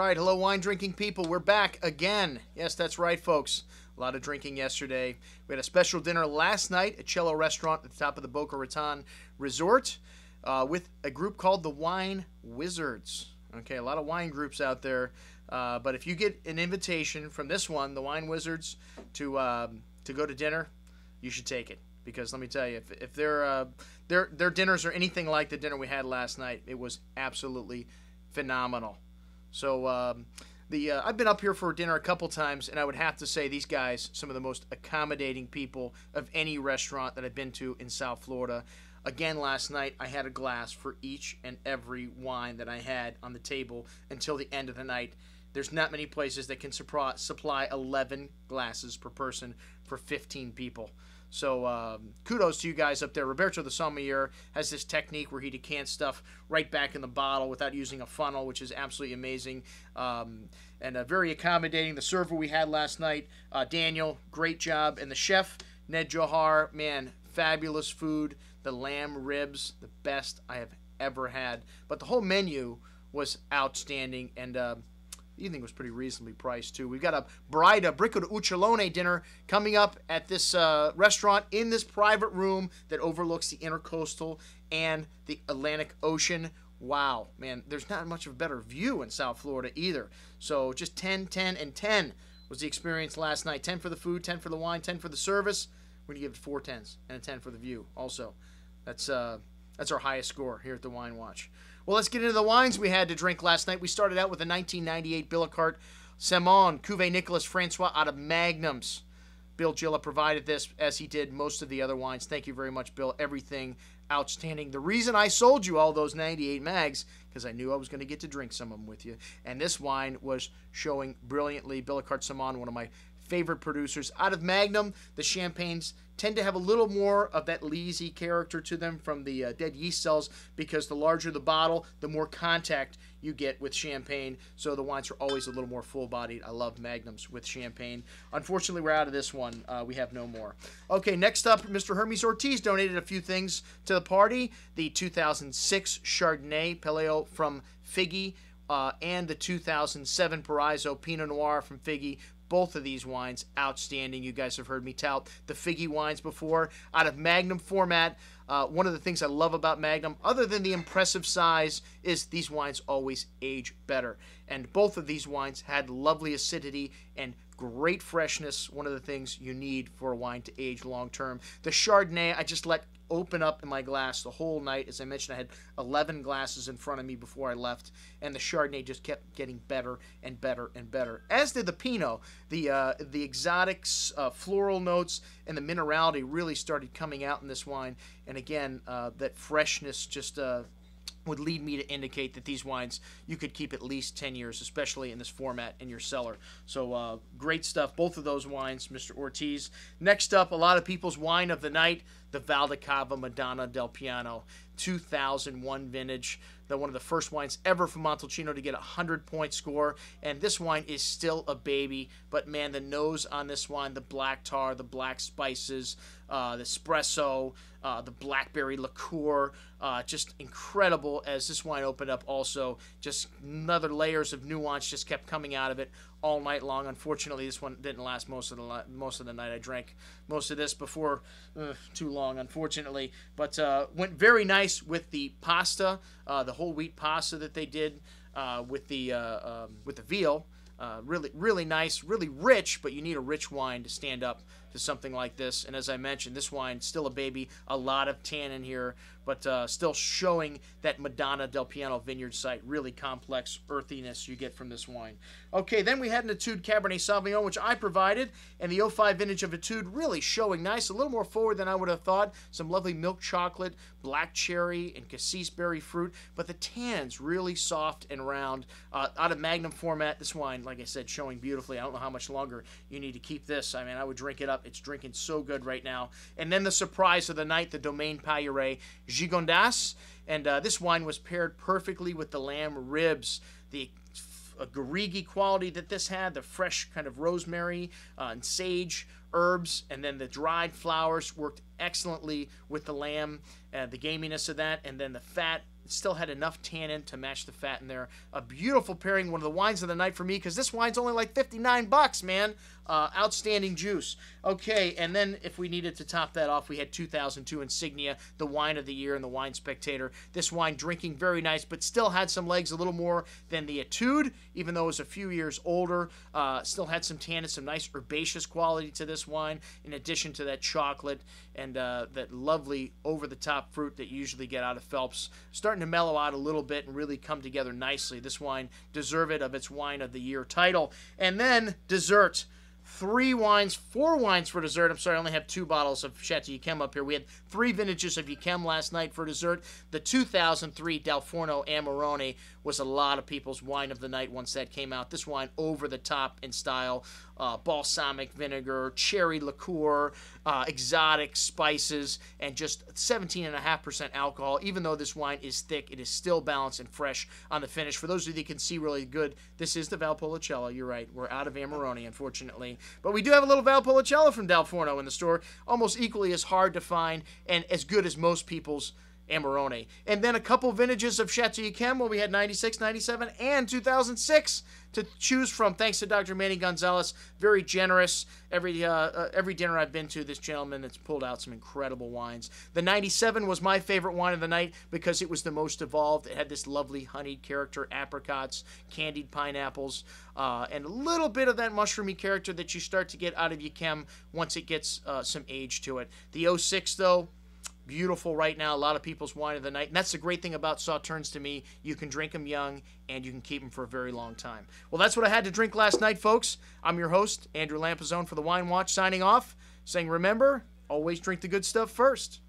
right. Hello, wine-drinking people. We're back again. Yes, that's right, folks. A lot of drinking yesterday. We had a special dinner last night at Cielo restaurant at the top of the Boca Raton Resort with a group called the Wine Wizards. Okay, a lot of wine groups out there. But if you get an invitation from this one, the Wine Wizards, to go to dinner, you should take it. Because let me tell you, if their dinners are anything like the dinner we had last night, it was absolutely phenomenal. So I've been up here for dinner a couple times, and I would have to say these guys, some of the most accommodating people of any restaurant that I've been to in South Florida. Again, last night I had a glass for each and every wine that I had on the table until the end of the night. There's not many places that can supply 11 glasses per person for 15 people. So kudos to you guys up there. Roberto the sommelier has this technique where he decants stuff right back in the bottle without using a funnel, which is absolutely amazing and very accommodating. The server we had last night, Daniel, great job. And the chef, Ned Johar, man, fabulous food. The lamb ribs, the best I have ever had. But the whole menu was outstanding, and the evening was pretty reasonably priced, too. We've got a Bricco de Uccelone dinner coming up at this restaurant in this private room that overlooks the Intercoastal and the Atlantic Ocean. Wow, man, there's not much of a better view in South Florida either. So just 10, 10, and 10 was the experience last night. 10 for the food, 10 for the wine, 10 for the service. We're going to give it 4 10s and a 10 for the view also. That's our highest score here at the Wine Watch. Well, let's get into the wines we had to drink last night. We started out with a 1998 Billicart Semon Cuvée Nicolas Francois out of Magnums. Bill Gilla provided this, as he did most of the other wines. Thank you very much, Bill. Everything outstanding. The reason I sold you all those 98 mags, because I knew I was going to get to drink some of them with you. And this wine was showing brilliantly. Billicart Semon, one of my favorite producers. Out of Magnum, the champagnes tend to have a little more of that leesy character to them from the dead yeast cells, because the larger the bottle, the more contact you get with champagne. So the wines are always a little more full-bodied. I love Magnums with champagne. Unfortunately, we're out of this one. We have no more. Okay, next up, Mr. Hermes Ortiz donated a few things to the party. The 2006 Chardonnay Peleo from Figgy and the 2007 Paraiso Pinot Noir from Figgy. Both of these wines, outstanding. You guys have heard me tout the Figgy wines before. Out of Magnum format, one of the things I love about Magnum, other than the impressive size, is these wines always age better. And both of these wines had lovely acidity and great freshness, one of the things you need for a wine to age long term. The Chardonnay, I just let open up in my glass the whole night. As I mentioned, I had 11 glasses in front of me before I left, and the Chardonnay just kept getting better and better and better, as did the Pinot. The exotics, floral notes, and the minerality really started coming out in this wine, and again, that freshness just would lead me to indicate that these wines, you could keep at least 10 years, especially in this format in your cellar. So great stuff, both of those wines, Mr. Ortiz. Next up, a lot of people's wine of the night, the Valdicava Madonna del Piano, 2001 vintage. One of the first wines ever from Montalcino to get a 100-point score. And this wine is still a baby, but man, the nose on this wine, the black tar, the black spices, the espresso, the blackberry liqueur, just incredible as this wine opened up also. Just another layers of nuance just kept coming out of it all night long. Unfortunately, this one didn't last most of the night. I drank most of this before too long, unfortunately. But went very nice with the pasta, the whole wheat pasta that they did with the veal. Really nice, really rich, but you need a rich wine to stand up to something like this. And as I mentioned, this wine, still a baby, a lot of tannin here, but still showing that Madonna del Piano vineyard site, really complex earthiness you get from this wine. Okay, then we had an Etude Cabernet Sauvignon, which I provided, and the 05 vintage of Etude really showing nice, a little more forward than I would have thought. Some lovely milk chocolate, black cherry, and cassis berry fruit, but the tannins really soft and round. Out of Magnum format, this wine, like I said, showing beautifully. I don't know how much longer you need to keep this. I mean, I would drink it up. It's drinking so good right now. And then the surprise of the night, the Domaine Pailleret Gigondas. And this wine was paired perfectly with the lamb ribs. The garrigue quality that this had, the fresh kind of rosemary and sage herbs, and then the dried flowers worked excellently with the lamb, the gaminess of that, and then the fat It still had enough tannin to match the fat in there. A beautiful pairing, one of the wines of the night for me, because this wine's only like 59 bucks, man. Outstanding juice. Okay, and then if we needed to top that off, we had 2002 Insignia, the wine of the year and the Wine Spectator. This wine drinking very nice, but still had some legs, a little more than the Etude, even though it was a few years older. Still had some tannin, some nice herbaceous quality to this wine, in addition to that chocolate and that lovely over-the-top fruit that you usually get out of Phelps. Starting to mellow out a little bit and really come together nicely. This wine deserved it of its Wine of the Year title. And then dessert. 4 wines for dessert. I'm sorry, I only have 2 bottles of Chateau Yquem up here. We had 3 vintages of Yquem last night for dessert. The 2003 Dal Forno Amarone was a lot of people's wine of the night once that came out. This wine over the top in style. Balsamic vinegar, cherry liqueur, exotic spices, and just 17.5% alcohol. Even though this wine is thick, it is still balanced and fresh on the finish. For those of you that can see really good, this is the Valpolicella. You're right. We're out of Amarone, unfortunately. But we do have a little Valpolicella from Dal Forno in the store. Almost equally as hard to find and as good as most people's Amarone. And then a couple vintages of Chateau Yquem where we had 96, 97, and 2006 to choose from, thanks to Dr. Manny Gonzalez. Very generous. Every dinner I've been to, this gentleman has pulled out some incredible wines. The 97 was my favorite wine of the night because it was the most evolved. It had this lovely honeyed character, apricots, candied pineapples, and a little bit of that mushroomy character that you start to get out of Yquem once it gets some age to it. The 06, though, beautiful right now. A lot of people's wine of the night. And that's the great thing about Sauternes to me. You can drink them young, and you can keep them for a very long time. Well, that's what I had to drink last night, folks. I'm your host, Andrew Lampazone for the Wine Watch, signing off, saying remember, always drink the good stuff first.